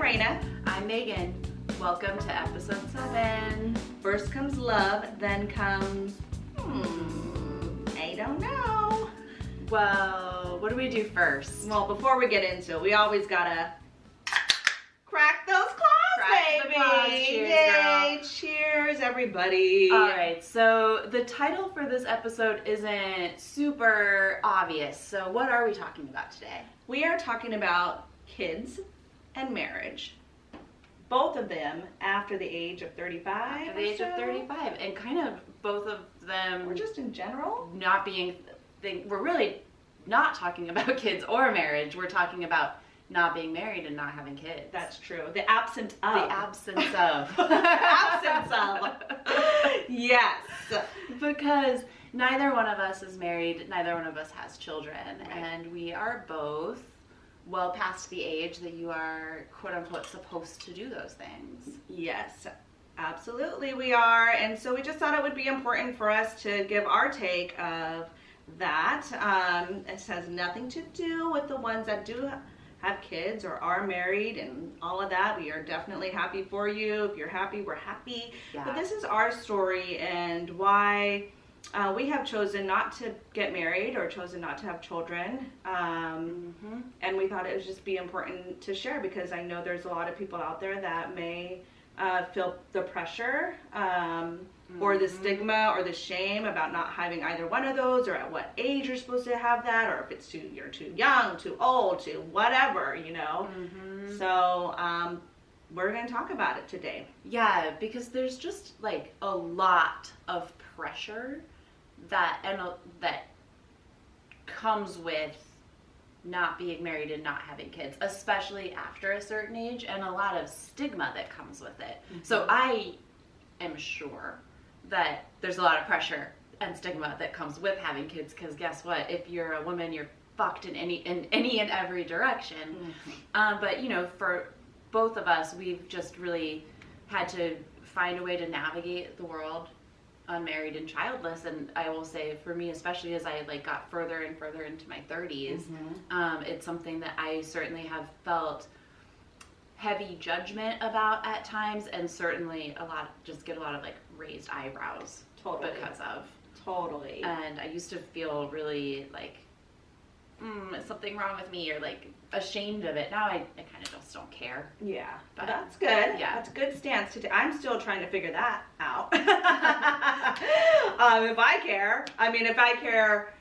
I'm Reyna. I'm Megan. Welcome to episode 7. First comes love, then comes, I don't know. Well, what do we do first? Well, before we get into it, we always gotta crack those claws, Crack the baby. claws. Cheers, Yay, girl. cheers, everybody. All right, so the title for this episode isn't super obvious. So what are we talking about today? We are talking about kids and marriage. Both of them after the age of 35. After the age of 35, and kind of both of them. Or just in general. Not being. We're really not talking about kids or marriage. We're talking about not being married and not having kids. That's true. The absence of. The absence of. The absence of. Yes. Because neither one of us is married, neither one of us has children, Right. and we are both well past the age that you are, quote unquote, supposed to do those things. Yes, absolutely we are. And so we just thought it would be important for us to give our take of that. It has nothing to do with the ones that do have kids or are married and all of that. We are definitely happy for you. If you're happy, we're happy. Yeah. But this is our story and why we have chosen not to get married or chosen not to have children. And we thought it would just be important to share because I know there's a lot of people out there that may feel the pressure or the stigma or the shame about not having either one of those, or at what age you're supposed to have that, or if it's you're too young, too old, too whatever, you know. So we're going to talk about it today. Yeah, because there's just like a lot of pressure that comes with not being married and not having kids, especially after a certain age, and a lot of stigma that comes with it. So I am sure that there's a lot of pressure and stigma that comes with having kids, because guess what? If you're a woman, you're fucked in any and every direction. But you know, for both of us, we've just really had to find a way to navigate the world unmarried and childless. And I will say, for me, especially as I like got further and further into my 30s, it's something that I certainly have felt heavy judgment about at times, and certainly get a lot of like raised eyebrows because of. Totally. And I used to feel really like, is something wrong with me, or like ashamed of it. Now I kind of just don't care. Yeah, but that's good. Yeah, that's a good stance to take. I'm still trying to figure that out. If I care, if I care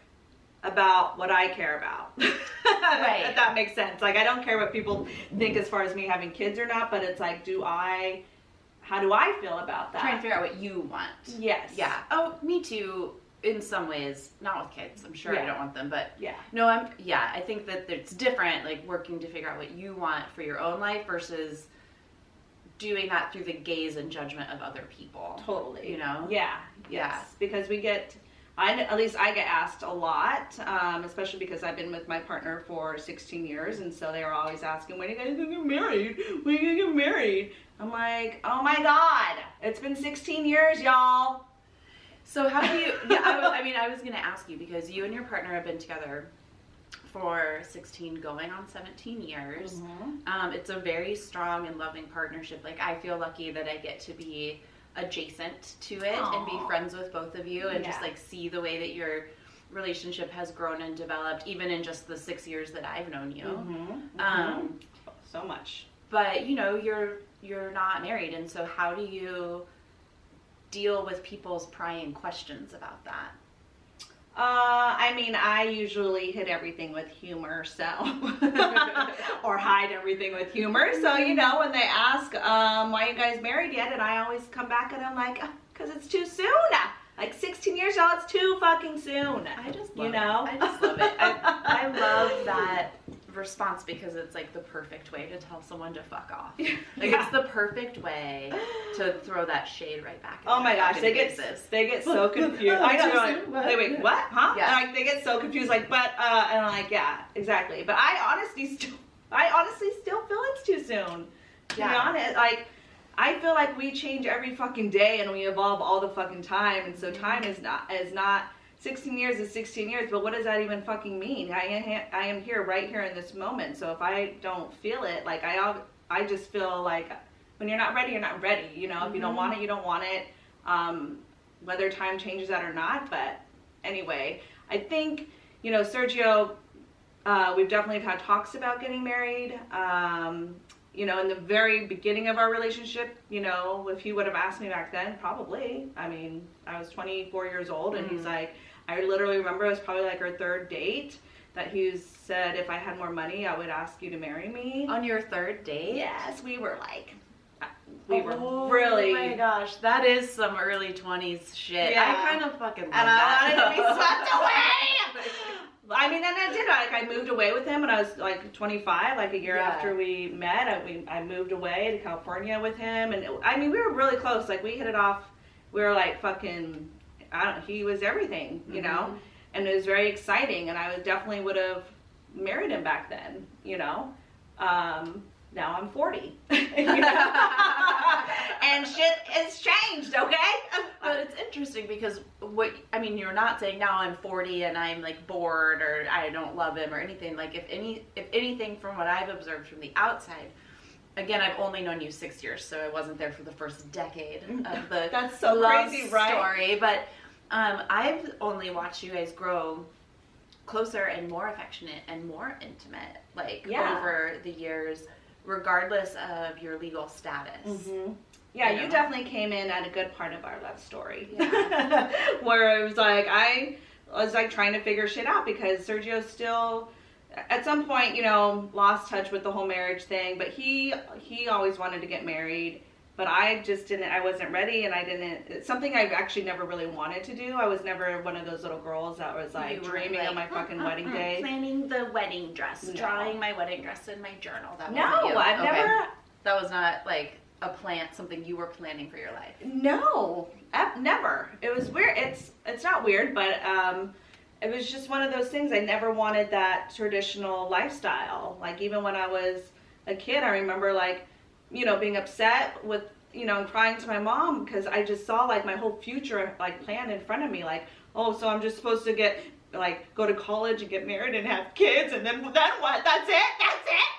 about what I care about, right? If that makes sense. Like, I don't care what people think as far as me having kids or not, but it's like, how do I feel about that? Trying to figure out what you want. Yes. Yeah. Oh, me too. In some ways, not with kids. I'm sure I don't want them, but yeah. No, I think that it's different, like working to figure out what you want for your own life versus doing that through the gaze and judgment of other people. Totally. You know? Yeah. Yes. Because at least I get asked a lot, especially because I've been with my partner for 16 years, and so they are always asking, when are you guys going to get married? When are you going to get married? I'm like, oh my God, it's been 16 years, y'all. So how do you, I was going to ask you, because you and your partner have been together for 16 going on 17 years. It's a very strong and loving partnership. Like, I feel lucky that I get to be adjacent to it and be friends with both of you and just like see the way that your relationship has grown and developed, even in just the 6 years that I've known you. So much. But you know, you're not married, and so how do you deal with people's prying questions about that? I usually hit everything with humor, so or hide everything with humor. So, you know, when they ask, why are you guys married yet? And I always come back and I'm like, because it's too soon. Like 16 years, y'all, it's too fucking soon. I just love it. I just love it. I love that response because it's like the perfect way to tell someone to fuck off. Like it's the perfect way to throw that shade right back. Oh my gosh, they get so confused. I know. Like, wait, what? Huh? Yeah. And like they get so confused. Like, but and I'm like, yeah, exactly. But I honestly still feel it's too soon. To be honest, like. I feel like we change every fucking day and we evolve all the fucking time, and so time is not 16 years is 16 years, but what does that even fucking mean? I am here right here in this moment, so if I don't feel it, like I just feel like when you're not ready, you're not ready. You know, if you don't want it, you don't want it. Whether time changes that or not. But anyway, I think, you know, Sergio, we've definitely had talks about getting married. You know, in the very beginning of our relationship, you know, if he would have asked me back then, probably. I mean, I was 24 years old, and he's like, I literally remember it was probably like our third date that he said, if I had more money, I would ask you to marry me. On your third date? Yes, we were like, we were really. Oh my gosh, that is some early 20s shit. Yeah. I kind of fucking love And that. I wanted to be swept away. I mean, and I did. Like, I moved away with him when I was like 25, like a year after we met. I moved away to California with him, and I mean, we were really close. Like, we hit it off. We were like fucking. I don't know. He was everything, you know, and it was very exciting. And I definitely would have married him back then, you know. Now I'm 40, and shit has changed. Okay, but it's interesting because you're not saying now I'm 40 and I'm like bored or I don't love him or anything. Like if anything from what I've observed from the outside, again, I've only known you 6 years, so I wasn't there for the first decade of the that's so love crazy, right? story. But I've only watched you guys grow closer and more affectionate and more intimate, like over the years, regardless of your legal status. Yeah, you definitely came in at a good part of our love story. Yeah. Where it was like, I was like trying to figure shit out because Sergio still, at some point, you know, lost touch with the whole marriage thing, but he always wanted to get married, but I just didn't, I wasn't ready, and it's something I actually never really wanted to do. I was never one of those little girls that was like dreaming of my fucking wedding day. Planning the wedding dress, drawing my wedding dress in my journal. That no, wasn't you. I've never. That was not like a plan, something you were planning for your life. No, never. It was weird. It's not weird, but it was just one of those things. I never wanted that traditional lifestyle. Like, even when I was a kid, I remember, like, you know, being upset with, you know, and crying to my mom because I just saw, like, my whole future, like, planned in front of me. Like, oh, so I'm just supposed to go to college and get married and have kids, and then what? That's it?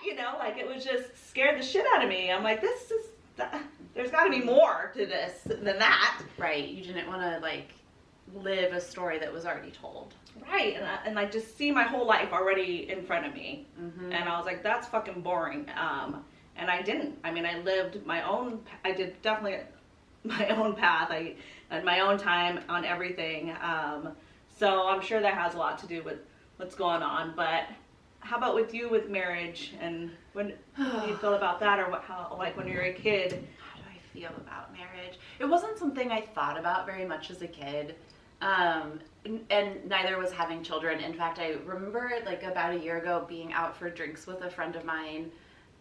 You know, like, it was just scared the shit out of me. I'm like, there's got to be more to this than that. Right. You didn't want to, like, live a story that was already told. Right. And like, just see my whole life already in front of me. And I was like, that's fucking boring. And I didn't. I mean, I lived my own, I did definitely my own path. I had my own time on everything. So I'm sure that has a lot to do with what's going on. But how about with you with marriage, and how do you feel about that, or how, like, when you're a kid? How do I feel about marriage? It wasn't something I thought about very much as a kid. And neither was having children. In fact, I remember, like, about a year ago being out for drinks with a friend of mine.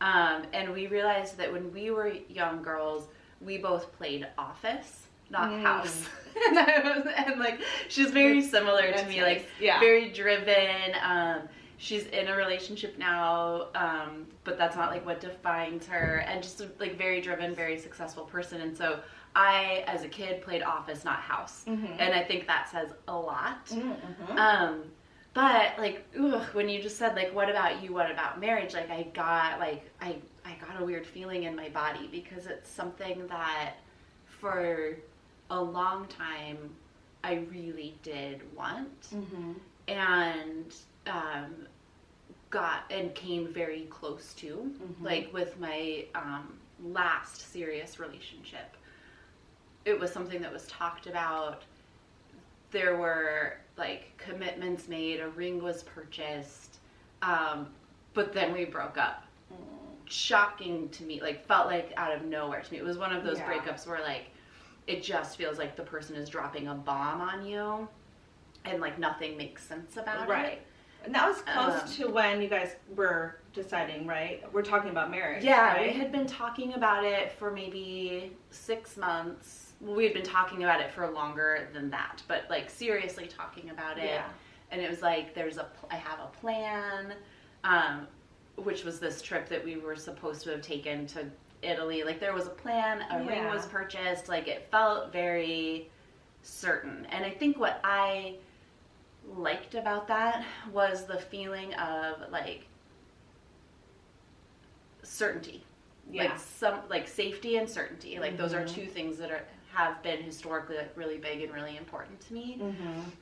And we realized that when we were young girls, we both played office, not house. and like, she's very similar to me, like, very driven. She's in a relationship now, but that's not, like, what defines her. And just a, like, very driven, very successful person. And so I, as a kid, played office, not house. And I think that says a lot. But, like, when you just said, like, what about you, what about marriage, like, I got a weird feeling in my body, because it's something that for a long time I really did want, and got and came very close to, like, with my last serious relationship. It was something that was talked about. There were, like, commitments made, a ring was purchased, but then we broke up. Shocking to me, like, felt like out of nowhere to me. It was one of those breakups where, like, it just feels like the person is dropping a bomb on you, and, like, nothing makes sense about it. Right. And that was close to when you guys were deciding, right? We're talking about marriage. Yeah, right? We had been talking about it for maybe 6 months. We had been talking about it for longer than that, but, like, seriously talking about it. Yeah. And it was like, I have a plan, which was this trip that we were supposed to have taken to Italy. Like, there was a plan, a ring was purchased, like, it felt very certain. And I think what I liked about that was the feeling of, like, certainty. Yeah. Like safety and certainty. Like those are two things that have been historically like really big and really important to me.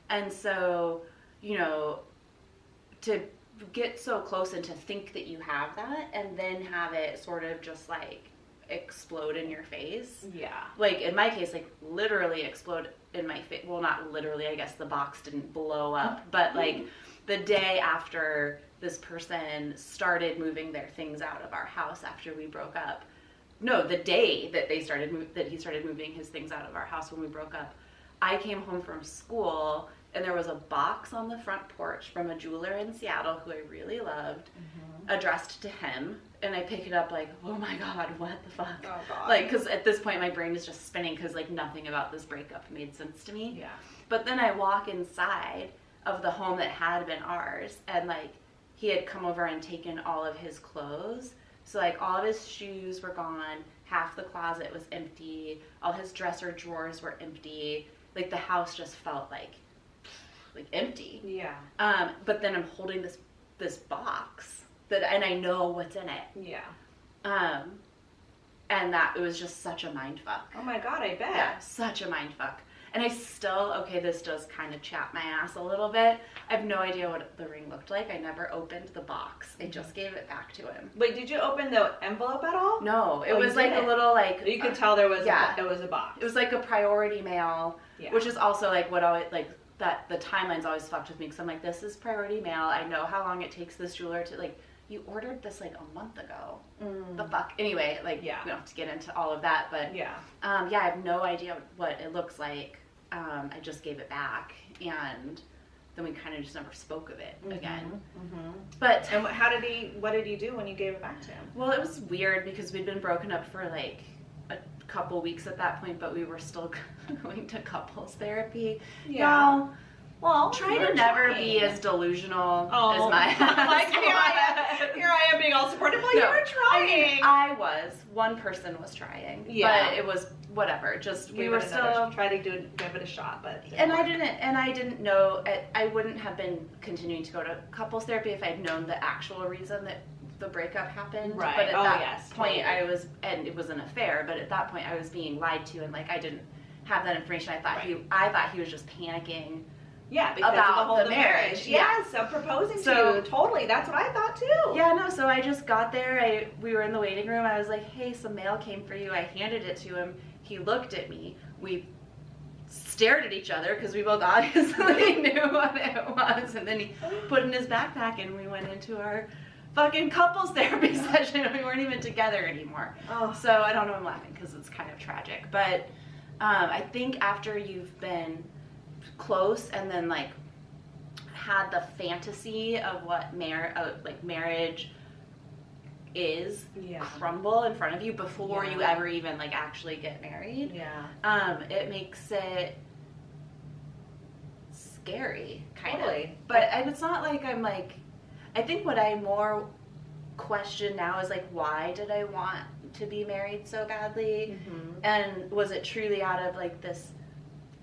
And so, you know, to get so close and to think that you have that and then have it sort of just like explode in your face. Yeah. Like in my case, like literally explode in my face. Well, not literally, I guess the box didn't blow up, but like the day after this person started moving their things out of our house after we broke up. No, the day that he started moving his things out of our house when we broke up, I came home from school and there was a box on the front porch from a jeweler in Seattle who I really loved, addressed to him. And I pick it up like, oh my God, what the fuck? Oh God. Like, because at this point my brain is just spinning because like nothing about this breakup made sense to me. Yeah. But then I walk inside of the home that had been ours and like he had come over and taken all of his clothes. So like all of his shoes were gone, half the closet was empty, all his dresser drawers were empty. Like the house just felt like empty. Yeah. But then I'm holding this box and I know what's in it. Yeah. And that it was just such a mind fuck. Oh my God, I bet. Yeah, such a mind fuck. And I still, okay, this does kind of chap my ass a little bit. I have no idea what the ring looked like. I never opened the box. I just gave it back to him. Wait, did you open the envelope at all? No, it was like a little like... You could tell there was it was a box. It was like a priority mail, which is also like what always, like, that the timeline's always fucked with me because I'm like, this is priority mail. I know how long it takes this jeweler to, like, you ordered this like a month ago. The fuck? Anyway, like, we don't have to get into all of that, but I have no idea what it looks like. I just gave it back, and then we kind of just never spoke of it again. But and what did he do when you gave it back to him? Well, it was weird because we'd been broken up for like a couple weeks at that point, but we were still going to couples therapy. Yeah. Well, try to never be as delusional as my like here I am being all supportive. Well, you were trying. I was. One person was trying. Yeah. But it was whatever. Just we were still try to give it a shot, but I didn't know. I wouldn't have been continuing to go to couples therapy if I'd known the actual reason that the breakup happened. Right. But at that point, I was, and it was an affair. But at that point, I was being lied to, and like I didn't have that information. I thought he was just panicking. Yeah, because about the marriage. Yes, of proposing to you. Totally. That's what I thought too. Yeah, no, so I just got there. We were in the waiting room. I was like, hey, some mail came for you. I handed it to him. He looked at me. We stared at each other because we both obviously knew what it was. And then he put it in his backpack and we went into our fucking couples therapy session. We weren't even together anymore. Oh. So I don't know, I'm laughing because it's kind of tragic. But I think after you've been close and then like had the fantasy of what marriage is crumble in front of you before you ever even like actually get married, it makes it scary kind of. But and it's not like I'm like, I think what I more question now is like, why did I want to be married so badly? And was it truly out of like this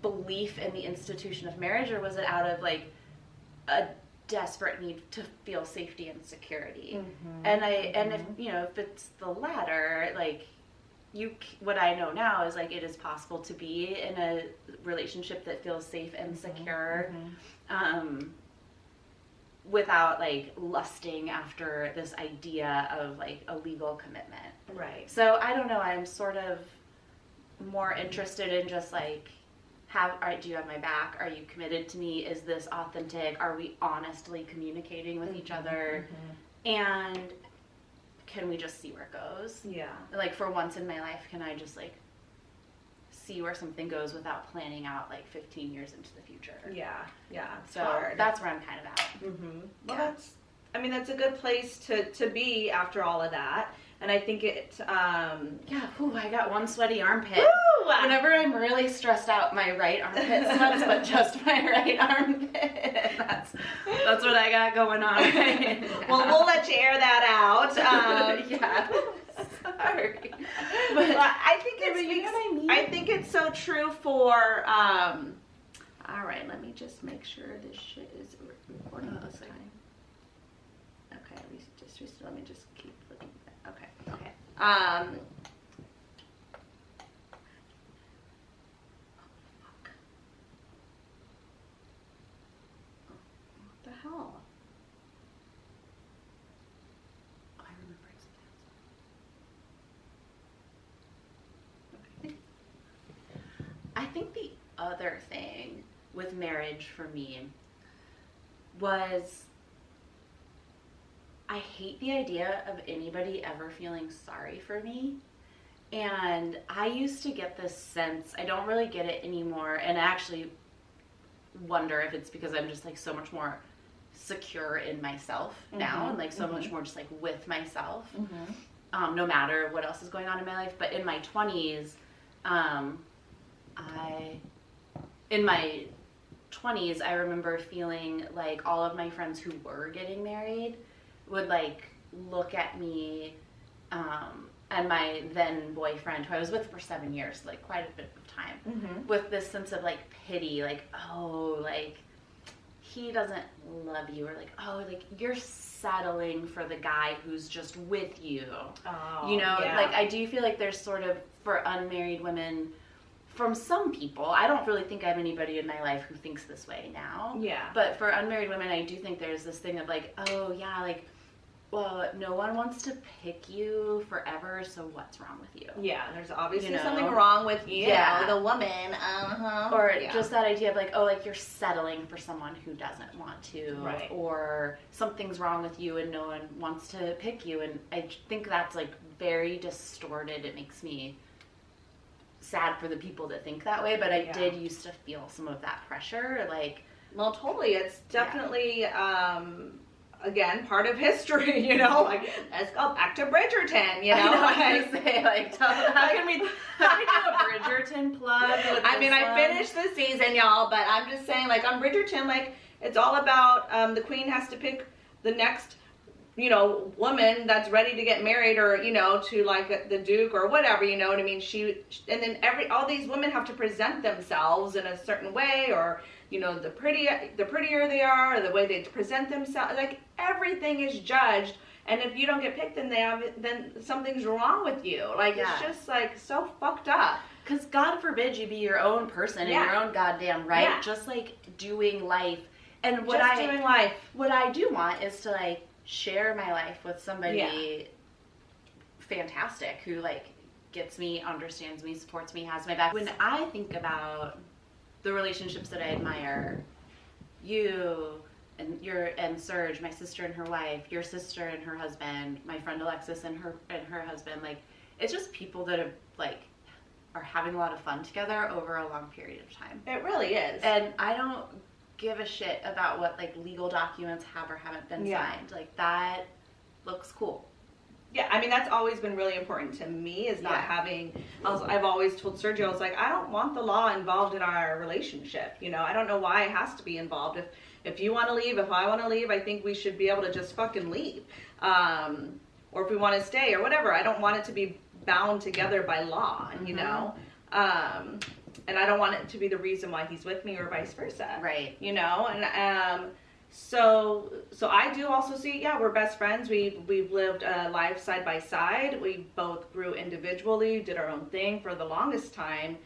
belief in the institution of marriage, or was it out of like a desperate need to feel safety and security? And if you know, if it's the latter, like what I know now is like it is possible to be in a relationship that feels safe and secure, without like lusting after this idea of like a legal commitment. Right. So I don't know, I'm sort of more interested in just like, do you have my back? Are you committed to me? Is this authentic? Are we honestly communicating with each other? And can we just see where it goes? Yeah. Like for once in my life, can I just like see where something goes without planning out like 15 years into the future? Yeah. Yeah. So hard. That's where I'm kind of at. Well, that's a good place to be after all of that. And I think it, I got one sweaty armpit. Woo! Whenever I'm really stressed out, my right armpit sweats, but just my right armpit. That's what I got going on right now. Well, we'll let you air that out. Sorry. But I think you know what I mean? I think it's so true for, all right, let me just make sure this shit is recording this time. Okay, let me just keep looking. Okay. The hell? I remember something. I think the other thing with marriage for me was I hate the idea of anybody ever feeling sorry for me. And I used to get this sense, I don't really get it anymore, and I actually wonder if it's because I'm just like so much more secure in myself now, and like so much more just like with myself, no matter what else is going on in my life. But in my 20s, I remember feeling like all of my friends who were getting married would like look at me, and my then boyfriend, who I was with for 7 years, like quite a bit of time, with this sense of like pity, like, oh, like he doesn't love you, or like, oh, like you're settling for the guy who's just with you. Oh, you know, like I do feel like there's sort of, for unmarried women, from some people, I don't really think I have anybody in my life who thinks this way now. Yeah. But for unmarried women, I do think there's this thing of like, oh yeah, like, well, no one wants to pick you forever, so what's wrong with you? Yeah, there's obviously something wrong with you, the woman. Or just that idea of like, oh, like you're settling for someone who doesn't want to. Right. Or something's wrong with you and no one wants to pick you. And I think that's like very distorted. It makes me sad for the people that think that way, but I did used to feel some of that pressure. Like, well, totally. It's definitely... again, part of history, you know, like, let's go back to Bridgerton, you know. I was gonna say, like, how can we do a Bridgerton plug? I mean, I finished the season, y'all, but I'm just saying, like, on Bridgerton, like, it's all about the queen has to pick the next, you know, woman that's ready to get married, or, you know, to, like, the duke or whatever, you know what I mean? And then all these women have to present themselves in a certain way, or, you know, the prettier they are, or the way they present themselves, like everything is judged. And if you don't get picked, then something's wrong with you. Like it's just like so fucked up. Because God forbid you be your own person in your own goddamn right, just like doing life. And what I do want is to like share my life with somebody fantastic who like gets me, understands me, supports me, has my back. When I think about the relationships that I admire, you and Serge, my sister and her wife, your sister and her husband, my friend Alexis and her husband, like it's just people that have like are having a lot of fun together over a long period of time. It really is. And I don't give a shit about what like legal documents have or haven't been signed. Like that looks cool. Yeah, I mean, that's always been really important to me, is not having, I've always told Sergio, I was like, I don't want the law involved in our relationship. You know, I don't know why it has to be involved. If you want to leave, if I want to leave, I think we should be able to just fucking leave. Or if we want to stay or whatever. I don't want it to be bound together by law, you know? And I don't want it to be the reason why he's with me or vice versa. Right. You know, and, So I do also see, we're best friends. We've lived a life side by side. We both grew individually, did our own thing for the longest time.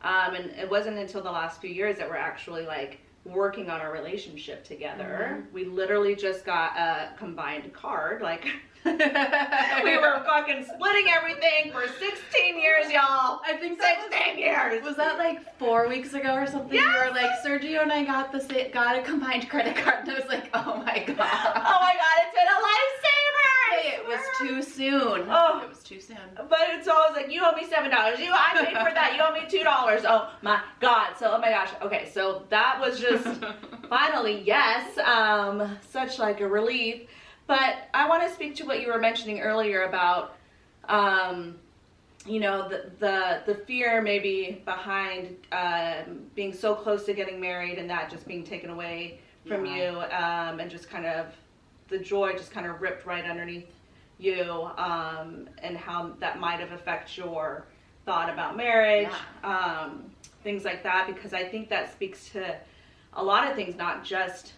And it wasn't until the last few years that we're actually like working on our relationship together. We literally just got a combined card, like we were fucking splitting everything for 16 years, y'all. I think 16 years. Was that like 4 weeks ago or something? Yes. You were like, Sergio and I got a combined credit card, and I was like, oh my god. Oh my god, it's been a lifesaver. Hey, it was too soon. Oh, it was too soon. But it's always like, you owe me $7. I paid for that. You owe me $2. Oh my god. So, oh my gosh. Okay, so that was just finally, yes, such like a relief. But I want to speak to what you were mentioning earlier about, you know, the fear maybe behind being so close to getting married and that just being taken away from you, and just kind of the joy just kind of ripped right underneath you, and how that might have affected your thought about marriage, things like that, because I think that speaks to a lot of things, not just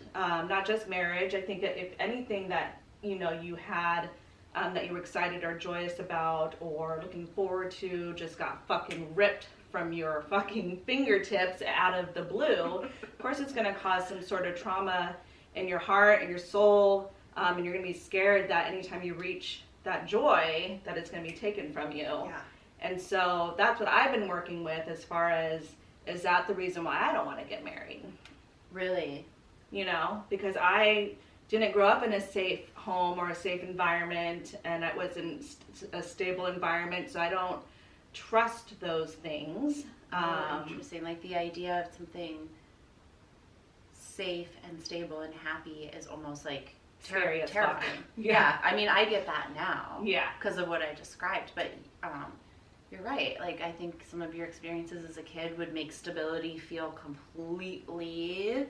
marriage. I think that if anything that, you know, you had that you were excited or joyous about or looking forward to just got fucking ripped from your fucking fingertips out of the blue, of course it's going to cause some sort of trauma in your heart and your soul, and you're going to be scared that anytime you reach that joy, that it's going to be taken from you. Yeah. And so that's what I've been working with as far as, is that the reason why I don't want to get married? Really? You know, because I didn't grow up in a safe home or a safe environment, and it wasn't a stable environment, so I don't trust those things. Interesting. Like the idea of something safe and stable and happy is almost like Scary as fuck. terrifying. Yeah. I mean, I get that now. Yeah. Because of what I described, but you're right. Like, I think some of your experiences as a kid would make stability feel completely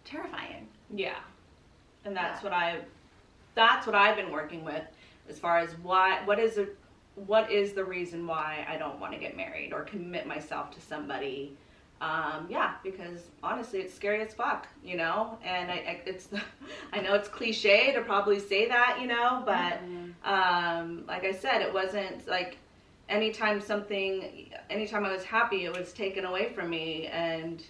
terrifying. Yeah. And that's what I've been working with as far as what is the reason why I don't want to get married or commit myself to somebody. Because honestly, it's scary as fuck, you know, and I know it's cliche to probably say that, you know, but, like I said, it wasn't like anytime I was happy, it was taken away from me, and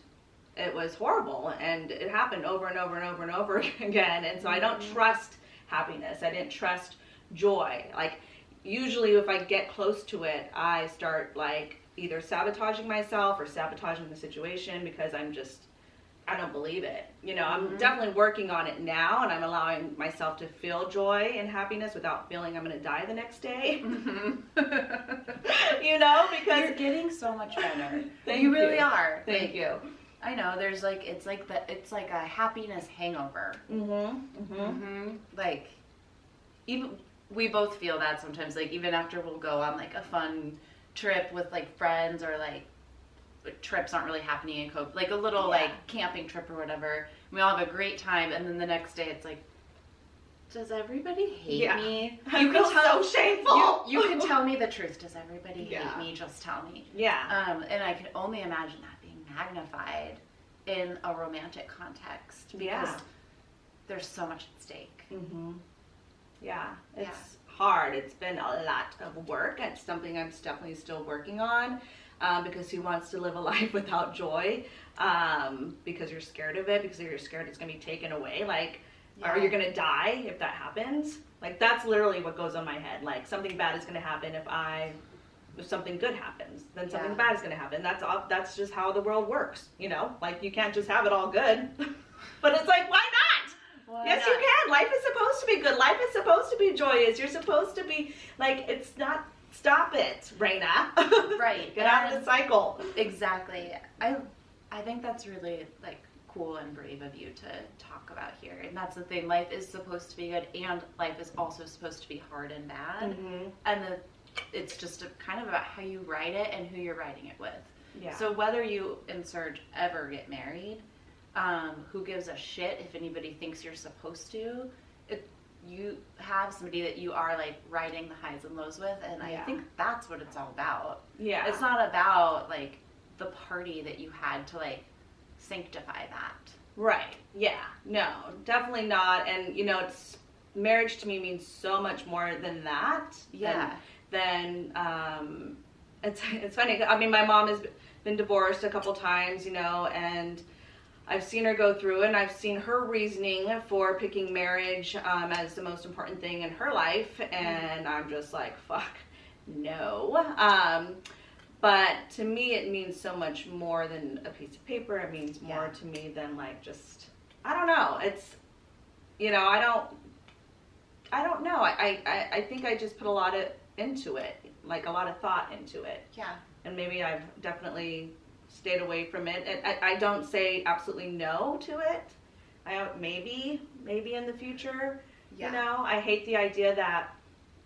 it was horrible, and it happened over and over and over and over again. And so I don't trust happiness. I didn't trust joy. Like, usually if I get close to it, I start like either sabotaging myself or sabotaging the situation because I don't believe it. You know, I'm definitely working on it now, and I'm allowing myself to feel joy and happiness without feeling I'm going to die the next day. You know, because you're getting so much better. You really are. Thank you. I know. There's like it's like a happiness hangover. Like, even we both feel that sometimes. Like, even after we'll go on like a fun trip with like friends, or like trips aren't really happening in Cope, like a little like camping trip or whatever. We all have a great time, and then the next day it's like, does everybody hate me? You can tell, so shameful. You can tell me the truth. Does everybody hate me? Just tell me. Yeah. And I can only imagine that being magnified in a romantic context because there's so much at stake. Yeah, it's hard. It's been a lot of work. It's something I'm definitely still working on, because who wants to live a life without joy? Because you're scared of it, because you're scared it's going to be taken away. Like, are you going to die if that happens? Like, that's literally what goes on my head. Like, something bad is going to happen if something good happens, then something bad is going to happen. That's just how the world works, you know? Like, you can't just have it all good. But it's like, why not? Yes, you can. Life is supposed to be good. Life is supposed to be joyous. You're supposed to be, like, it's not, stop it, Reyna. Right. Get out of the cycle. Exactly. I think that's really, like, cool and brave of you to talk about here. And that's the thing. Life is supposed to be good, and life is also supposed to be hard and bad. And it's just kind of about how you write it and who you're writing it with. Yeah. So whether you ever get married, who gives a shit if anybody thinks you're supposed to? You have somebody that you are like riding the highs and lows with, and I think that's what it's all about. Yeah. It's not about like the party that you had to like sanctify that. Right. Yeah. No, definitely not. And you know, marriage to me means so much more than that. Yeah. Then it's funny. I mean, my mom has been divorced a couple times, you know, and I've seen her go through it, and I've seen her reasoning for picking marriage as the most important thing in her life, and I'm just like, fuck, no. But to me, it means so much more than a piece of paper. It means more to me than like just, I don't know. It's, you know, I don't know. I think I just put a lot into it, like a lot of thought into it. Yeah. And maybe I've definitely stayed away from it. And I don't say absolutely no to it. Maybe in the future. Yeah. You know, I hate the idea that,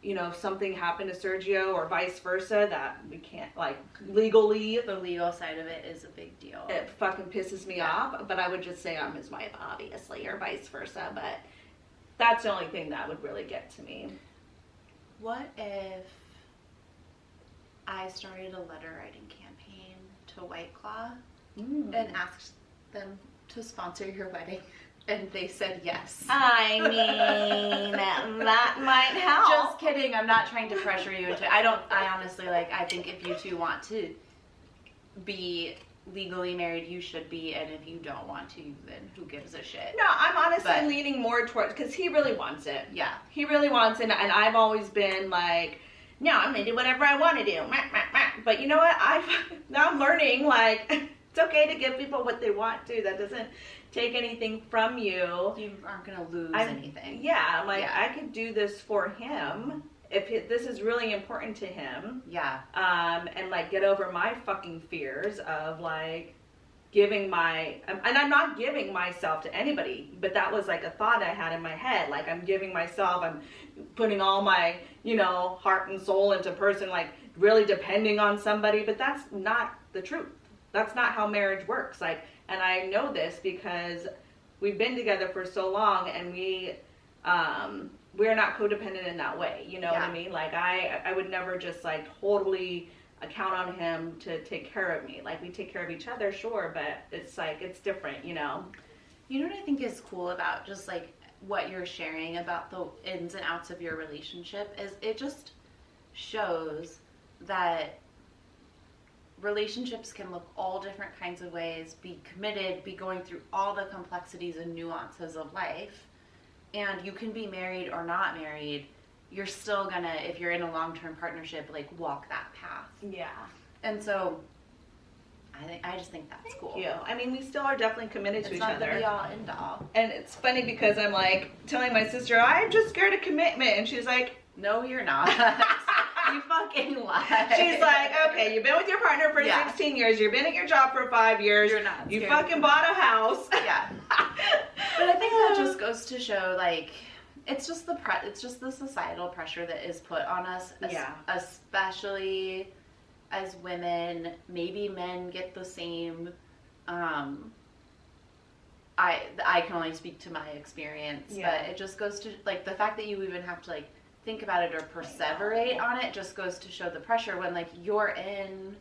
you know, if something happened to Sergio or vice versa, that we can't, like, legally. The legal side of it is a big deal. It fucking pisses me off. But I would just say I'm his wife, obviously, or vice versa. But that's the only thing that would really get to me. What if I started a letter writing campaign to White Claw and asked them to sponsor your wedding? And they said yes. I mean, that might help. Just kidding. I'm not trying to pressure you into. I honestly, like, I think if you two want to be legally married, you should be, and if you don't want to, then who gives a shit? No, I'm honestly leaning more towards, because he really wants it. Yeah. He really wants it, and I've always been like, no, I'm gonna do whatever I want to do. But you know what? Now I'm learning, like, it's okay to give people what they want to. That doesn't take anything from you. You aren't gonna lose anything. Yeah, like, I could do this for him if this is really important to him. Yeah. And, like, get over my fucking fears of, like, giving and I'm not giving myself to anybody, but that was, like, a thought I had in my head. Like, I'm putting all my, heart and soul into a person, like, really depending on somebody, but that's not the truth. That's not how marriage works. Like, and I know this because we've been together for so long, and we're not codependent in that way. You know what I mean? Like, I would never just, like, totally count on him to take care of me. Like, we take care of each other, sure, but it's like, it's different, You know what I think is cool about just, like, what you're sharing about the ins and outs of your relationship is it just shows that relationships can look all different kinds of ways, be committed, be going through all the complexities and nuances of life, and you can be married or not married. You're still gonna, if you're in a long-term partnership, like, walk that path. Yeah. And so I just think that's cool. Thank you. I mean, we still are definitely committed to each other. It's not the be-all, end-all. And it's funny because I'm, like, telling my sister, I'm just scared of commitment. And she's like, no, you're not. You fucking lie. She's like, okay, you've been with your partner for 16 years. You've been at your job for 5 years. You're not. You fucking bought a house. Yeah. But I think that just goes to show, like, it's just the societal pressure that is put on us, especially as women. Maybe men get the same. I can only speak to my experience, but it just goes to, like, the fact that you even have to, like, think about it or perseverate on it just goes to show the pressure when, like, you're in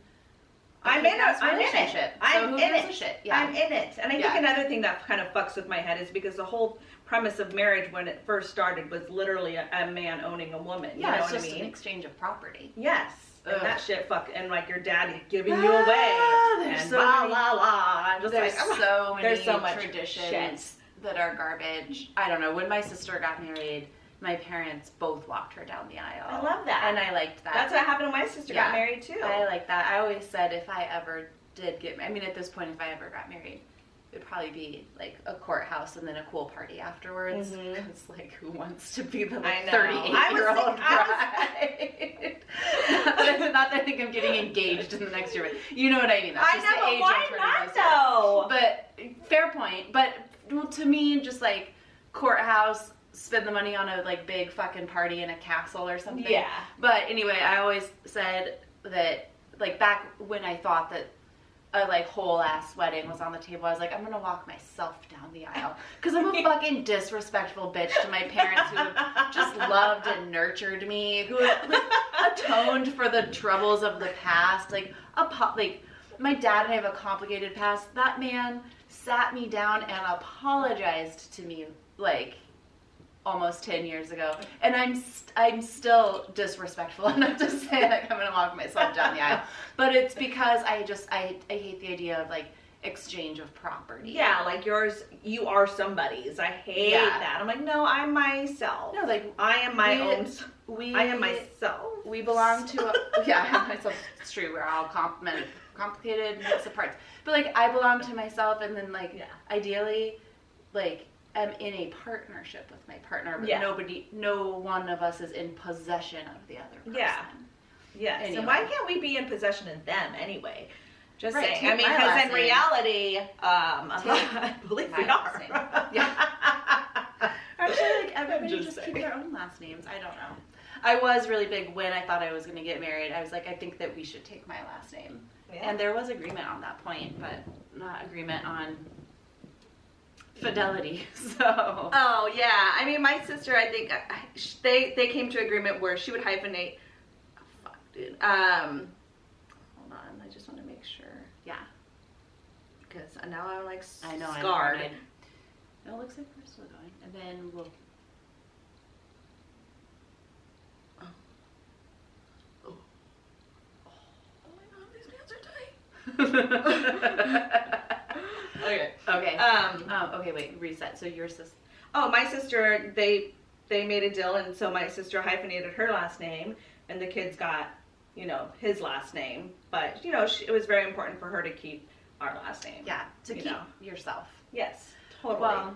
I'm in a relationship. I'm in it. Shit? Yeah. I'm in it. And I think another thing that kind of fucks with my head is because the whole premise of marriage when it first started was literally a man owning a woman. You know it's what just I mean? an exchange of property. Yes. Ugh. And that shit and, like, your dad giving you away. There's and so blah, many, blah, blah. I'm just there's like, so many there's so much traditions shit that are garbage. I don't know. When my sister got married, my parents both walked her down the aisle. I love that. And I liked that. That's what happened when my sister got married, too. I like that. I always said if I ever did get married, I mean, at this point, if I ever got married, it'd probably be, like, a courthouse and then a cool party afterwards. Because, like, who wants to be the, like, 38-year-old bride? Not that I think I'm getting engaged in the next year, but you know what I mean. That's just the age why not, though? But, fair point. But, well, to me, just, like, courthouse, spend the money on a, like, big fucking party in a castle or something. Yeah. But anyway, I always said that, like, back when I thought that a, like, whole ass wedding was on the table, I was like, I'm gonna walk myself down the aisle. Because I'm a fucking disrespectful bitch to my parents who just loved and nurtured me, who, like, atoned for the troubles of the past. Like, my dad and I have a complicated past. That man sat me down and apologized to me, like, almost 10 years ago, and I'm still disrespectful enough to say, like, I'm gonna walk myself down the aisle. But it's because I hate the idea of, like, exchange of property. Yeah, like, you are somebody's. I hate that. I'm like, no, I'm myself. No, like, I am my own. I am myself. We belong to I am myself. It's true. We're all complicated mix of parts. But, like, I belong to myself, and then, like, ideally, like, I'm in a partnership with my partner, but no one of us is in possession of the other person. Yeah. Yes. Anyway. And why can't we be in possession of them anyway? Just saying. Take I mean, because in reality, I believe we are. Yeah. Actually, like, everybody just keep their own last names. I don't know. I was really big when I thought I was going to get married. I was like, I think that we should take my last name. Yeah. And there was agreement on that point, but not agreement on fidelity. So. Oh yeah, I mean, my sister, I think they came to agreement where she would hyphenate. Oh, fuck, dude. Hold on, I just want to make sure. Yeah. Because now I'm, like, I know, scarred. No, it looks like we're still going. And then we'll... Oh my god, these hands are tight. Okay. Okay. Okay, wait, reset. So your sister... Oh, my sister, they made a deal, and so my sister hyphenated her last name, and the kids got, you know, his last name. But, you know, it was very important for her to keep our last name. Yeah, to keep yourself. Yes, totally. Well,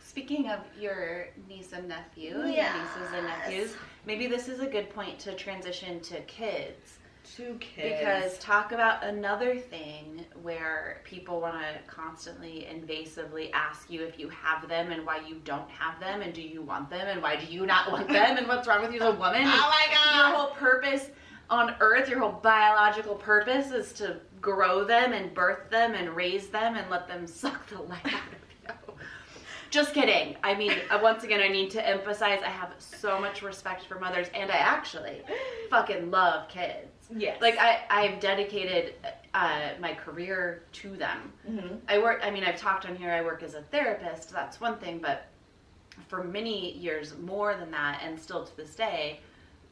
speaking of your niece and nephew, nieces and nephews, maybe this is a good point to transition to kids. To kids. Because talk about another thing where people want to constantly invasively ask you if you have them and why you don't have them, and do you want them and why do you not want them, and what's wrong with you as a woman. Oh my god! Your whole purpose on earth, your whole biological purpose is to grow them and birth them and raise them and let them suck the life out of you. Just kidding. I mean, once again, I need to emphasize I have so much respect for mothers, and I actually fucking love kids. Yes. Like, I've dedicated my career to them. Mm-hmm. I've talked on here, I work as a therapist, that's one thing, but for many years more than that, and still to this day,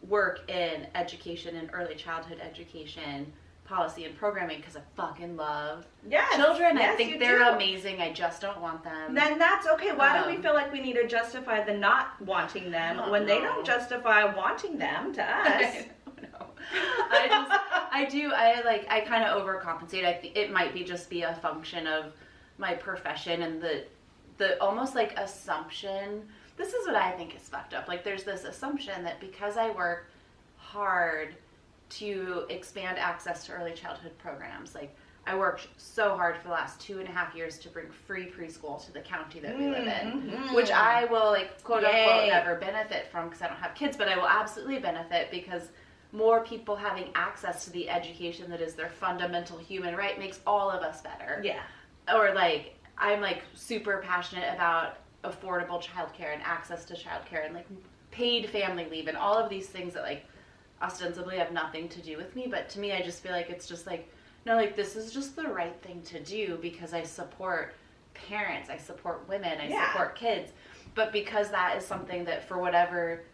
work in education and early childhood education, policy and programming, because I fucking love children. I think they're amazing. I just don't want them. Then that's okay. Why do we feel like we need to justify the not wanting them when they don't justify wanting them to us? I kind of overcompensate. It might be a function of my profession and the almost like assumption. This is what I think is fucked up. Like, there's this assumption that because I work hard to expand access to early childhood programs, like, I worked so hard for the last 2.5 years to bring free preschool to the county that we live in, which I will, like, quote unquote, never benefit from because I don't have kids, but I will absolutely benefit because more people having access to the education that is their fundamental human right makes all of us better. Yeah. Or, like, I'm, like, super passionate about affordable childcare and access to childcare and, like, paid family leave and all of these things that, like, ostensibly have nothing to do with me, but to me, I just feel like it's just, like, no, like, this is just the right thing to do because I support parents, I support women, I support kids, but because that is something that, for whatever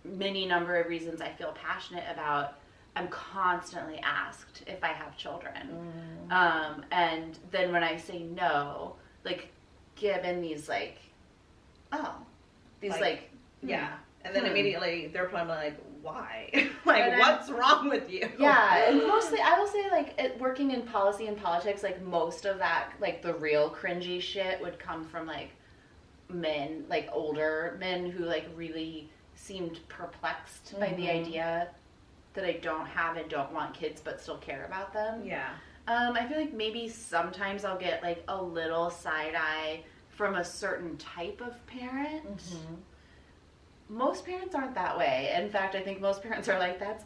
many number of reasons I feel passionate about, I'm constantly asked if I have children. And then when I say no, like, given these, like, and then immediately they're probably like, why? Like, what's wrong with you? Yeah, and mostly, I will say, like, working in policy and politics, like, most of that, like, the real cringy shit would come from, like, men, like, older men who, like, really seemed perplexed by the idea that I don't have and don't want kids but still care about them. Yeah. I feel like maybe sometimes I'll get, like, a little side eye from a certain type of parent. Most parents aren't that way. In fact, I think most parents are like, that's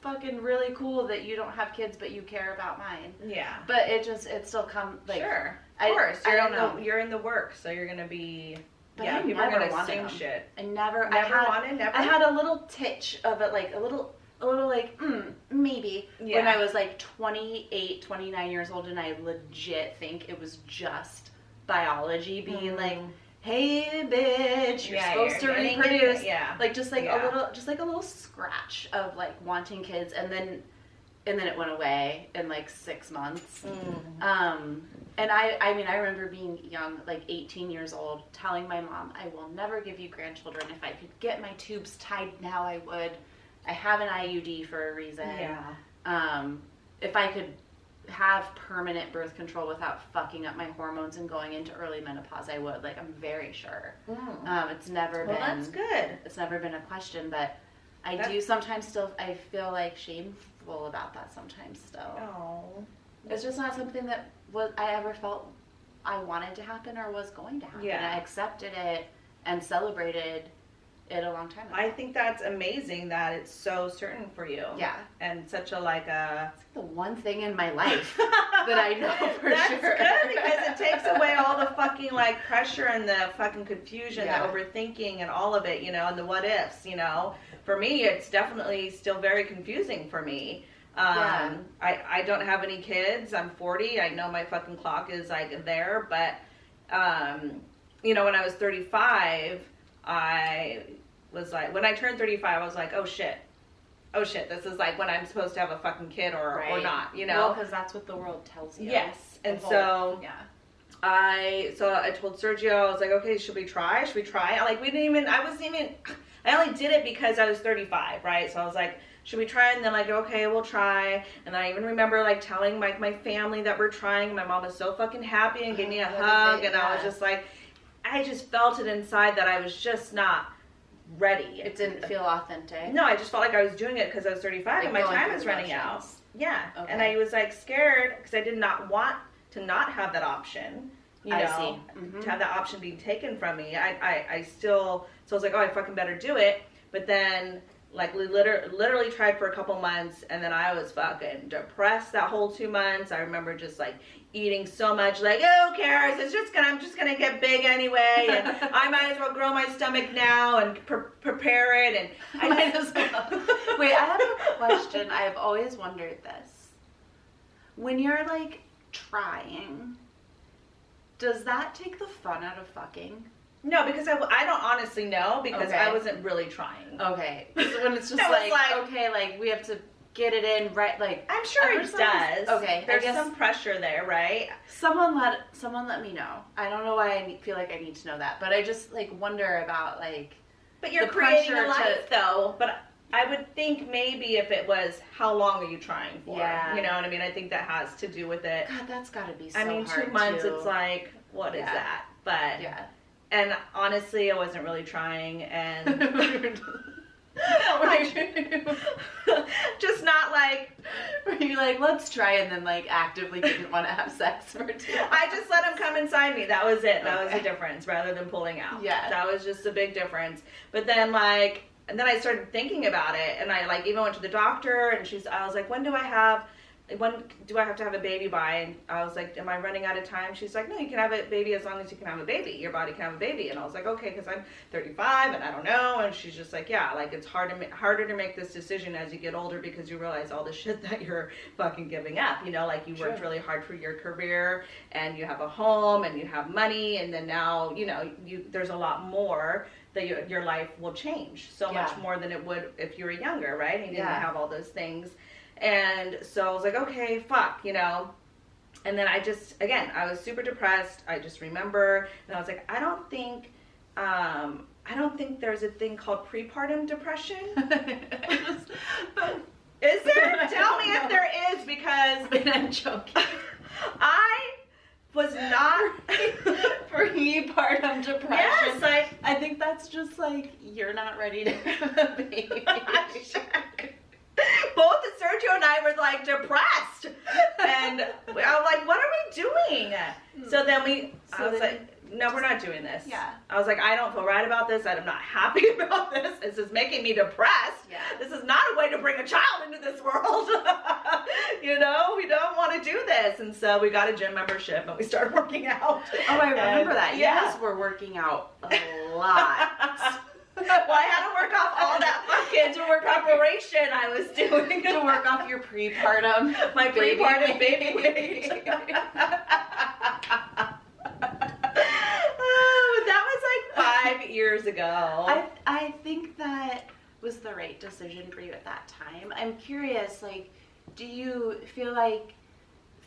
fucking really cool that you don't have kids but you care about mine. Yeah. But it still comes, like... Sure. Of course. I don't know. You're in the work, so you're going to be... But people are going to assume shit. I had a little titch of it, like, a little like, maybe. Yeah. When I was, like, 28, 29 years old, and I legit think it was just biology being like... Hey, bitch, you're supposed to reproduce. Like, just like a little scratch of, like, wanting kids, and then it went away in, like, 6 months. And I mean, I remember being young, like 18 years old, telling my mom, I will never give you grandchildren. If I could get my tubes tied now, I would. I have an IUD for a reason. If I could have permanent birth control without fucking up my hormones and going into early menopause, I would. Like, I'm very sure. It's never been... Well, that's good. It's never been a question, but I do sometimes still... I feel, like, shameful about that sometimes still. Oh. It's just not something that I ever felt I wanted to happen or was going to happen. Yeah. I accepted it and celebrated it a long time ago. I think that's amazing that it's so certain for you. Yeah. And such a, like, a... It's like the one thing in my life that I know for sure. That's good, because it takes away all the fucking, like, pressure and the fucking confusion, the overthinking and all of it, you know, and the what ifs, you know. For me, it's definitely still very confusing for me. I don't have any kids. I'm 40. I know my fucking clock is, like, there, but you know, when I was 35, I was like, when I turned 35, I was like, oh shit, this is like when I'm supposed to have a fucking kid or not, you know? Well, because that's what the world tells you. Yes. And so I told Sergio, I was like, okay, should we try? I only did it because I was 35, right? So I was like, should we try? And then like, okay, we'll try. And then I even remember like telling my family that we're trying. My mom was so fucking happy and gave me a hug. And I was just like, I just felt it inside that I was just not ready. It didn't feel authentic. No, I just felt like I was doing it because I was 35 like and my time was running out. Yeah. Okay. And I was like scared because I did not want to not have that option. You know, to have that option being taken from me. I still, so I was like, oh, I fucking better do it. But then, like, we literally tried for a couple months, and then I was fucking depressed that whole 2 months. I remember just, like, eating so much, like, who cares? I'm just gonna get big anyway, and I might as well grow my stomach now and prepare it, and I might as well. Wait, I have a question. I've always wondered this. When you're, like, trying, does that take the fun out of fucking? No, because I don't honestly know because I wasn't really trying. Okay. So when it's just like, okay, like we have to get it in right, like I'm sure it does. Okay, there's some pressure there, right? Someone let me know. I don't know why I feel like I need to know that, but I just like wonder about like. But you're creating a life though. But I would think maybe if it was how long are you trying for? Yeah. You know what I mean? I think that has to do with it. God, that's got to be so hard. I mean, 2 months. It's like what is that? But yeah. And honestly, I wasn't really trying, and just not like. Were you like, let's try, and then like actively didn't want to have sex for 2 months? I just let him come inside me. That was it. That was the difference, rather than pulling out. Yeah, that was just a big difference. But then like, and then I started thinking about it, and I like even went to the doctor, and I was like, when do I have to have a baby by? And I was like, am I running out of time? She's like, no, you can have a baby as long as you can have a baby. Your body can have a baby. And I was like, okay, because I'm 35 and I don't know. And she's just like, yeah, like it's harder to make this decision as you get older because you realize all the shit that you're fucking giving up. You know, like you worked really hard for your career and you have a home and you have money, and then now, you know, there's a lot more that your life will change so much more than it would if you were younger, right? And you didn't have all those things. And so I was like, okay, fuck, you know. And then I was super depressed. I just remember, and I was like, I don't think there's a thing called prepartum depression. Is there? Tell me if there is, because I'm joking. I was not prepartum depression. Yes, I think that's just like you're not ready to have a baby. Both Sergio and I were like depressed, and I was like, "What are we doing?" So then I was like, "No, we're not doing this." Yeah. I was like, "I don't feel right about this. I'm not happy about this. This is making me depressed. Yeah. This is not a way to bring a child into this world. You know, we don't want to do this." And so we got a gym membership and we started working out. Oh, I remember that. Yeah. Yes, we're working out a lot. Well, I had to work off all that fucking preparation I was doing. To work off your prepartum. My prepartum baby weight. Oh, that was like 5 years ago. I think that was the right decision for you at that time. I'm curious, like, do you feel like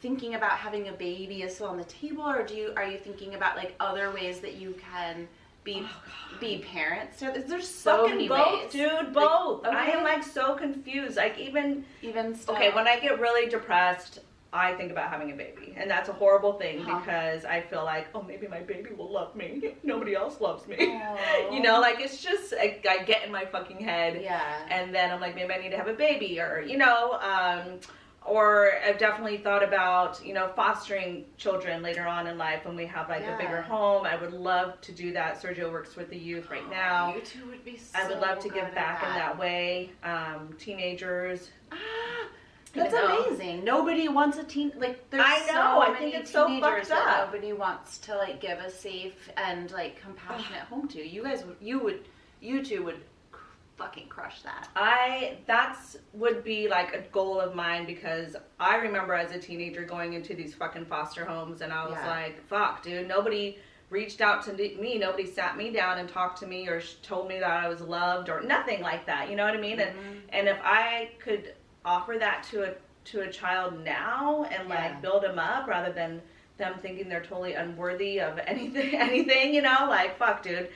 thinking about having a baby is still on the table, or are you thinking about like other ways that you can be parents? There's so many ways. Dude, both. Like, I am like so confused. Like even still. Okay, when I get really depressed, I think about having a baby, and that's a horrible thing because I feel like, oh, maybe my baby will love me. Nobody else loves me. You know, like it's just I get in my fucking head. Yeah. And then I'm like, maybe I need to have a baby, or you know. Or I've definitely thought about, you know, fostering children later on in life when we have like a bigger home. I would love to do that. Sergio works with the youth right now. You two would be so I would love to give back in that way. Teenagers. That's amazing. Nobody wants a teen, like there's I know, so I think many it's so teenagers fucked that up. nobody wants to like give a safe and like compassionate home to. You two would fucking crush that. That's would be like a goal of mine, because I remember as a teenager going into these fucking foster homes and I was like, fuck, dude, nobody reached out to me. Nobody sat me down and talked to me or told me that I was loved or nothing like that. You know what I mean? And if I could offer that to a child now and like build them up rather than them thinking they're totally unworthy of anything, you know, like, fuck, dude.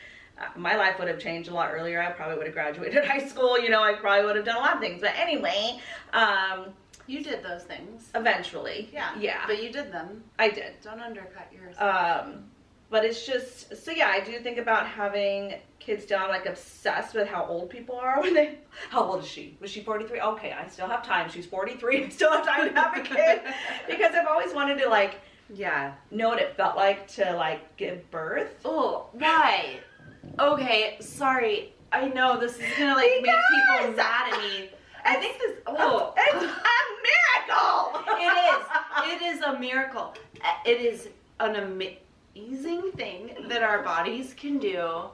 My life would have changed a lot earlier. I probably would have graduated high school. You know, I probably would have done a lot of things. But anyway, you did those things eventually. Yeah. But you did them. I did. Don't undercut yours. But it's just, so yeah, I do think about having kids still. I'm like obsessed with how old people are when they, how old is she? Was she 43? Okay, I still have time. She's 43. I still have time to have a kid. Because I've always wanted to like, know what it felt like to like give birth. Oh, why? Okay, sorry. I know this is gonna like make people mad at me. I think this. Oh, it's a miracle. It is a miracle. It is an amazing thing that our bodies can do.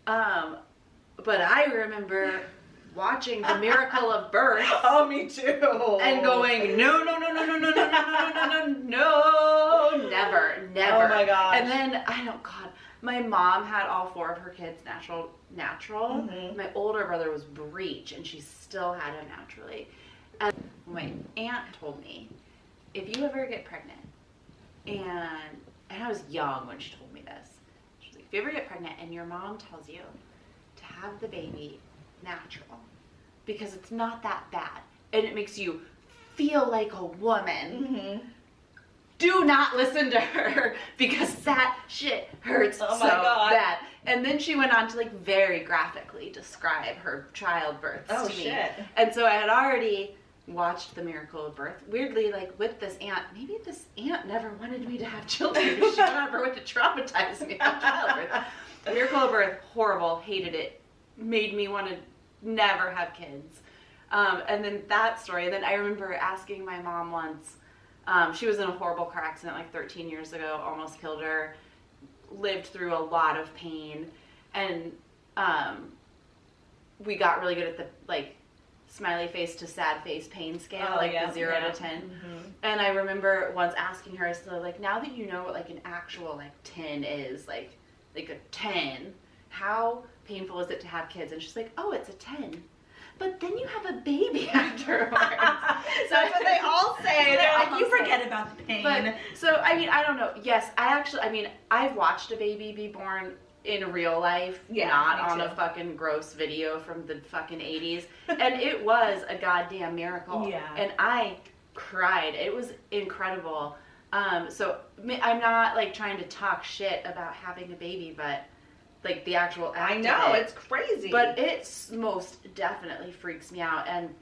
But I remember watching The Miracle of Birth. Oh, me too. And going, no, never. Oh my gosh. And then my mom had all 4 of her kids natural. Mm-hmm. My older brother was breech, and she still had him naturally. And my aunt told me, if you ever get pregnant, and I was young when she told me this, she was like, if you ever get pregnant and your mom tells you to have the baby natural, because it's not that bad, and it makes you feel like a woman, do not listen to her, because that shit hurts so bad. And then she went on to like very graphically describe her childbirths to me. Shit. And so I had already watched The Miracle of Birth. Weirdly, like with this aunt, maybe this aunt never wanted me to have children because she never went to traumatize me with childbirth. The Miracle of Birth, horrible, hated it, made me want to never have kids. And then that story, and then I remember asking my mom once, she was in a horrible car accident like 13 years ago, almost killed her, lived through a lot of pain, and we got really good at the like smiley face to sad face pain scale, the 0 to 10. And I remember once asking her, I said, like, now that you know what like an actual like 10 is, like a 10, how painful is it to have kids? And she's like, oh, it's a 10. But then you have a baby afterwards. So that's what they all say. They're like, you forget about the pain. But, so, I mean, I don't know. Yes, I've watched a baby be born in real life, not on a fucking gross video from the fucking 80s. And it was a goddamn miracle. Yeah. And I cried. It was incredible. So I'm not, like, trying to talk shit about having a baby, but like the actual act I know, of it. it's crazy. But it's most definitely freaks me out, and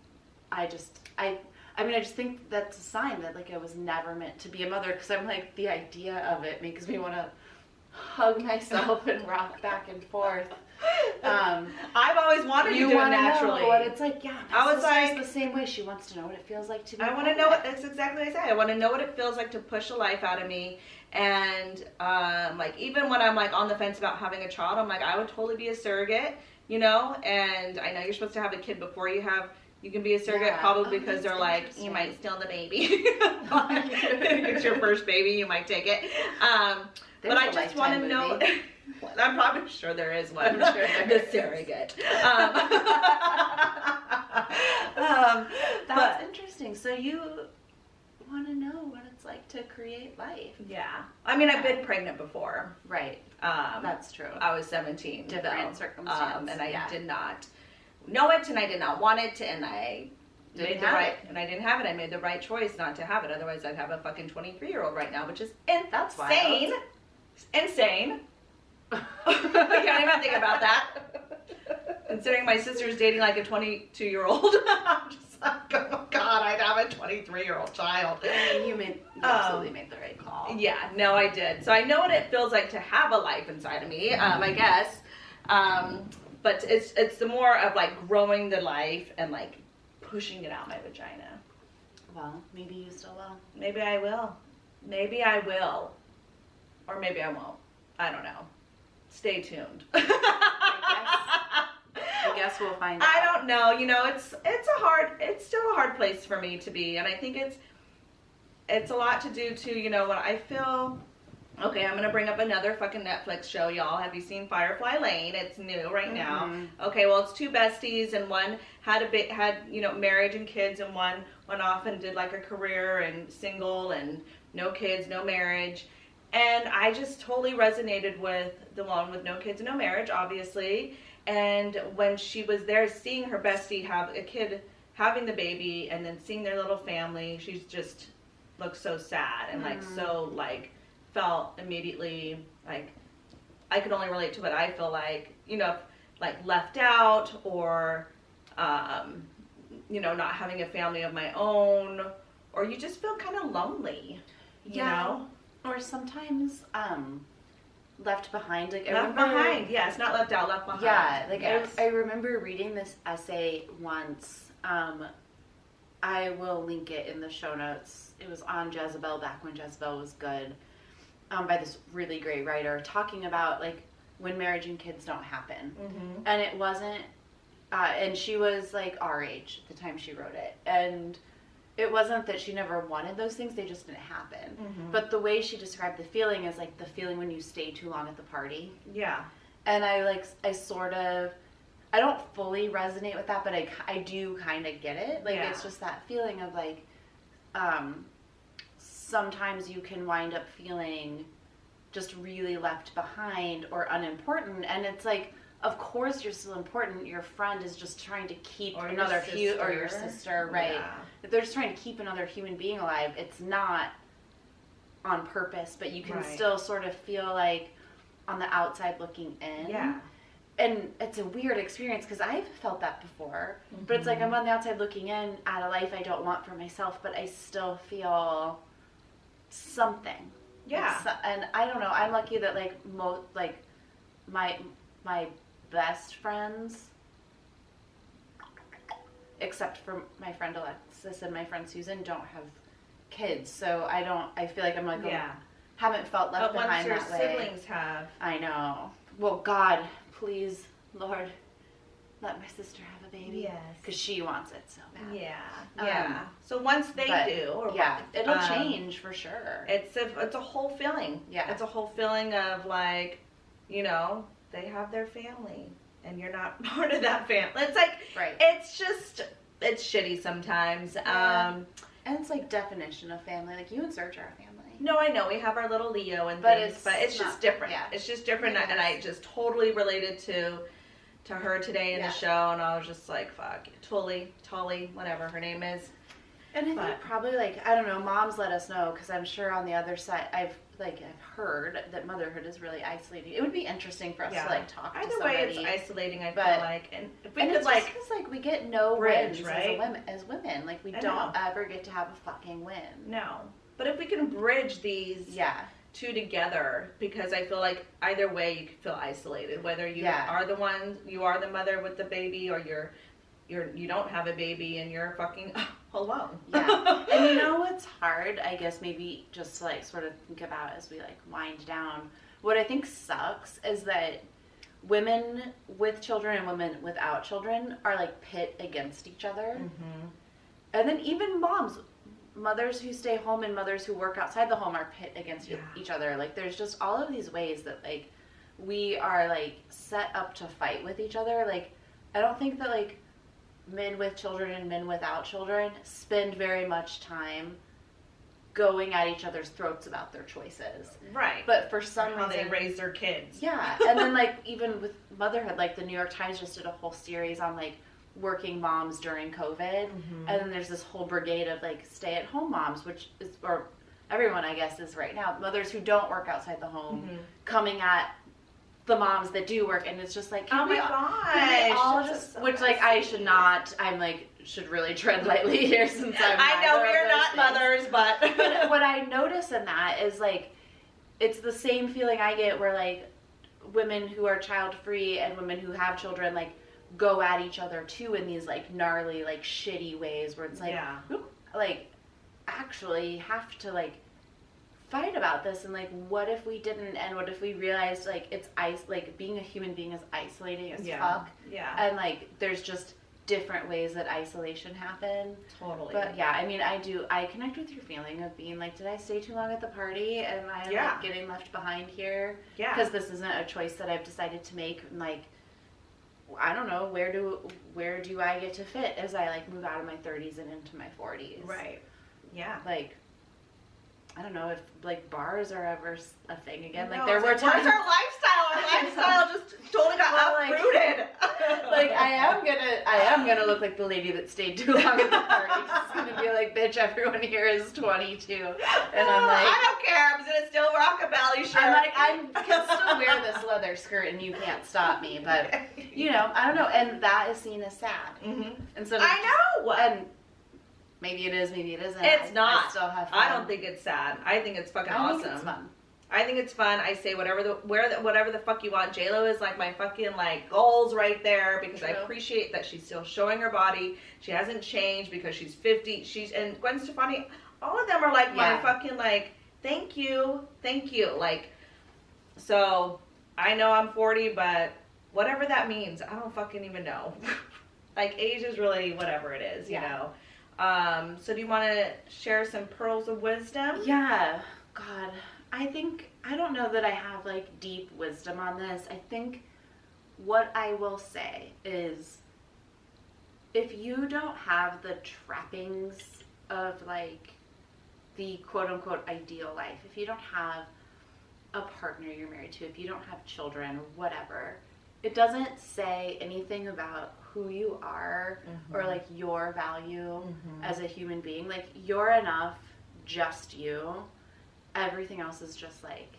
I just think that's a sign that like I was never meant to be a mother, because I'm like, the idea of it makes me want to hug myself and rock back and forth. I've always wanted to do it naturally. Know what it's like. Yeah, I was like the same way. She wants to know what it feels like to be. I want to know what. That's exactly what I say. I want to know what it feels like to push a life out of me. And like even when I'm like on the fence about having a child, I'm like, I would totally be a surrogate, you know. And I know you're supposed to have a kid before you can be a surrogate, probably because they're like, you might steal the baby. It's your first baby, you might take it. But I just want to know. I'm probably sure there is one. I'm sure the surrogate. That's interesting. So you want to know what it's like to create life. Yeah. I mean, I've been pregnant before. Right. That's true. I was 17. Different circumstance. And I did not know it, and I did not want it, and I made the right, and I didn't have it. I made the right choice not to have it. Otherwise, I'd have a fucking 23-year-old right now, which is that's insane. Wild. Insane. I can't even think about that. Considering my sister's dating like a 22-year-old, I'm just like, oh my god, I'd have a 23-year-old child. I mean, you absolutely made the right call. Yeah, no, I did. So I know what it feels like to have a life inside of me, I guess. But it's the more of like growing the life and like pushing it out my vagina. Well, maybe you still will. Maybe I will. Maybe I will. Or maybe I won't. I don't know. Stay tuned. I guess we'll find out. I don't know. You know, it's still a hard place for me to be, and I think it's a lot to do too. You know, when I feel Okay, I'm gonna bring up another fucking Netflix show, y'all. Have you seen Firefly Lane? It's new right now. Okay, well, it's two besties, and one had marriage and kids, and one went off and did like a career and single and no kids, no marriage. And I just totally resonated with the one with no kids and no marriage, obviously. And when she was there, seeing her bestie have a kid, having the baby, and then seeing their little family, she's just looked so sad and like so like felt immediately like I could only relate to what I feel like, like left out or not having a family of my own, or you just feel kind of lonely, you know? Or sometimes left behind. Like left behind, yes, not left out, left behind. Yeah, like yes. I remember reading this essay once. I will link it in the show notes. It was on Jezebel back when Jezebel was good, by this really great writer talking about like when marriage and kids don't happen. And it wasn't, and she was like our age at the time she wrote it, and it wasn't that she never wanted those things, they just didn't happen. But the way she described the feeling is like the feeling when you stay too long at the party. Yeah. And I sort of, I don't fully resonate with that, but I do kind of get it. Like, it's just that feeling of like, sometimes you can wind up feeling just really left behind or unimportant. And it's like, of course you're still important. Your friend is just trying to keep or your sister, right? Yeah. They're just trying to keep another human being alive. It's not on purpose, but you can still sort of feel like on the outside looking in. Yeah. And it's a weird experience because I've felt that before. But it's like I'm on the outside looking in at a life I don't want for myself, but I still feel something. Yeah. And I don't know. I'm lucky that like my best friends, except for my friend Alexis and my friend Susan, don't have kids. So I feel like I'm like, haven't felt left behind that way. But once your siblings have. I know. Well, God, please, Lord, let my sister have a baby. Yes. Because she wants it so bad. Yeah. Yeah. So once they do. It'll change for sure. It's a whole feeling. Yeah. It's a whole feeling of like, they have their family and you're not part of that family. It's like, it's just, it's shitty sometimes. Yeah. And it's like definition of family. Like you and Serge are a family. No, I know. We have our little Leo and things, but it's just different. Yeah. It's just different. Yes. And I just totally related to her today in the show. And I was just like, fuck, Tully, whatever her name is. And I think probably like, I don't know, moms let us know, because I'm sure on the other side, I've heard that motherhood is really isolating. It would be interesting for us to like talk to somebody. Either way, it's isolating, I feel like. And if we could like, it's like we get no bridge, wins right? as women. Like we don't ever get to have a fucking win. No. But if we can bridge these two together, because I feel like either way you could feel isolated, whether you are the mother with the baby, or you don't have a baby and you're fucking alone. Yeah. And you know what's hard, I guess maybe just to like sort of think about as we like wind down, what I think sucks is that women with children and women without children are like pit against each other. And then even mothers who stay home and mothers who work outside the home are pit against each other. Like there's just all of these ways that like we are like set up to fight with each other. Like I don't think that like men with children and men without children spend very much time going at each other's throats about their choices. Right. But for some reason, how they raise their kids. Yeah. And then like even with motherhood, like the New York Times just did a whole series on like working moms during COVID. And then there's this whole brigade of like stay-at-home moms, which is, or everyone I guess is right now, mothers who don't work outside the home, coming at the moms that do work, and it's just like, oh my gosh, all just, so which like I should not, I'm like, should really tread lightly here since I know we're not mothers, but what I notice in that is like, it's the same feeling I get where like women who are child free and women who have children like go at each other too in these like gnarly like shitty ways where it's like like actually have to like fight about this, and like what if we didn't, and what if we realized like it's like being a human being is isolating as fuck, and like there's just different ways that isolation happen. Totally. But yeah, I mean, I connect with your feeling of being like, did I stay too long at the party? Am I like getting left behind here? Yeah. Because this isn't a choice that I've decided to make. And like, I don't know, where do I get to fit as I like move out of my 30s and into my 40s? Right. Yeah. Like, I don't know if like bars are ever a thing again. No, Like there were times. Where's our lifestyle? Our lifestyle just totally got uprooted. Like I am gonna look like the lady that stayed too long at the party. She's gonna be like, bitch, everyone here is 22, and I'm like, I don't care. I'm gonna still rock a belly shirt. I'm like, I can still wear this leather skirt, and you can't stop me. But you know, I don't know, and that is seen as sad. Mm-hmm. And so I know. and maybe it is, maybe it isn't. It's not. I still have fun. I don't think it's sad. I think it's fucking awesome. I think it's fun. I think it's fun. I say whatever the fuck you want. J-Lo is like my fucking like goals right there because I appreciate that she's still showing her body. She hasn't changed because she's 50. And Gwen Stefani, all of them are like my fucking like thank you. Like, so I know I'm 40, but whatever that means, I don't fucking even know. Like age is really whatever it is, you know. So do you want to share some pearls of wisdom? Yeah. God. I don't know that I have like deep wisdom on this. I think what I will say is if you don't have the trappings of like the quote unquote ideal life, if you don't have a partner you're married to, if you don't have children or whatever, it doesn't say anything about who you are or like your value as a human being. Like you're enough, just you. Everything else is just like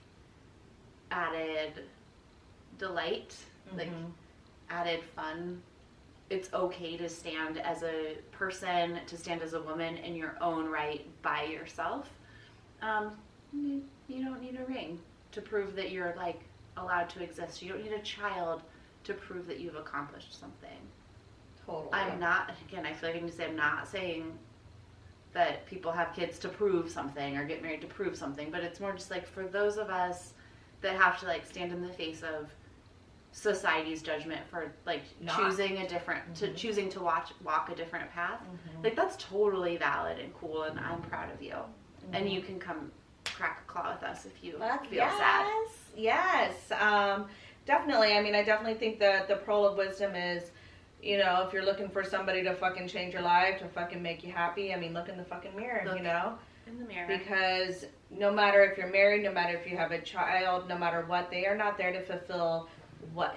added delight, like added fun. It's okay to stand as a person, to stand as a woman in your own right by yourself. You don't need a ring to prove that you're like allowed to exist. You don't need a child to prove that you've accomplished something. Totally. I'm not, again, I feel like I need to say I'm not saying that people have kids to prove something or get married to prove something, but it's more just like for those of us that have to like stand in the face of society's judgment for like choosing a different choosing to walk a different path, like that's totally valid and cool, and I'm proud of you. And you can come crack a claw with us if you feel sad. Yes, definitely. I mean, I definitely think that the pearl of wisdom is, you know, if you're looking for somebody to fucking change your life, to fucking make you happy, I mean, look in the fucking mirror, you know? In the mirror. Because no matter if you're married, no matter if you have a child, no matter what, they are not there to fulfill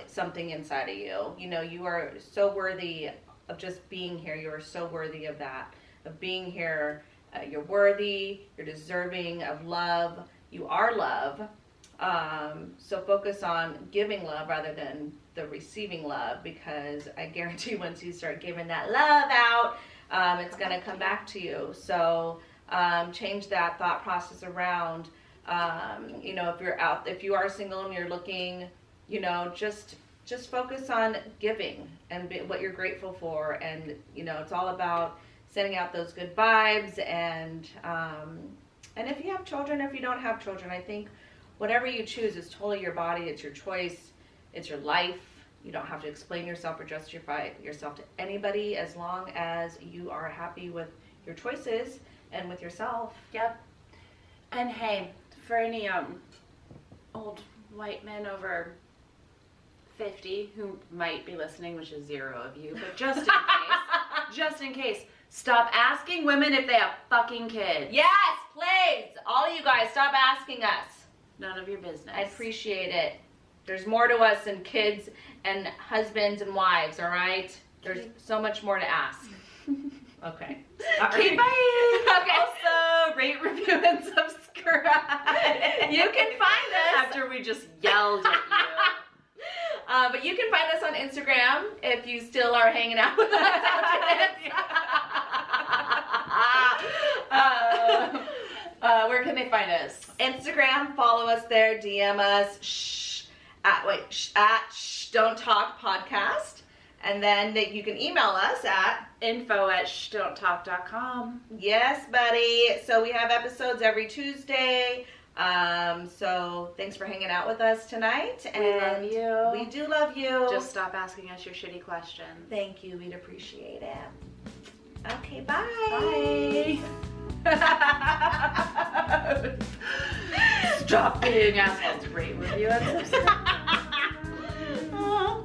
something inside of you. You know, you are so worthy of just being here. You are so worthy of that, of being here. You're worthy. You're deserving of love. You are love. So focus on giving love rather than the receiving love, because I guarantee once you start giving that love out, it's going to come back to you. So change that thought process around. You know, if you are single and you're looking, you know, just focus on giving and what you're grateful for. And, you know, it's all about sending out those good vibes. And if you have children, if you don't have children, I think whatever you choose is totally your body. It's your choice. It's your life. You don't have to explain yourself or justify yourself to anybody as long as you are happy with your choices and with yourself. Yep. And hey, for any old white men over 50 who might be listening, which is 0 of you, but just in case, stop asking women if they have fucking kids. Yes, please. All of you guys, stop asking us. None of your business. I appreciate it. There's more to us than kids and husbands and wives, all right? There's so much more to ask. Okay. Okay, bye. Okay. Also, rate, review, and subscribe. You can find us. After we just yelled at you. But you can find us on Instagram if you still are hanging out with us after this. Where can they find us? Instagram, follow us there, DM us, Don't Talk Podcast. And then you can email us at info@shdon'ttalk.com. Yes, buddy. So we have episodes every Tuesday. So thanks for hanging out with us tonight. And we love you. We do love you. Just stop asking us your shitty questions. Thank you. We'd appreciate it. Okay, bye. Bye. Stop being assholes. Rate, review, and subscribe.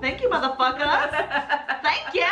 Thank you, motherfuckers. Thank you.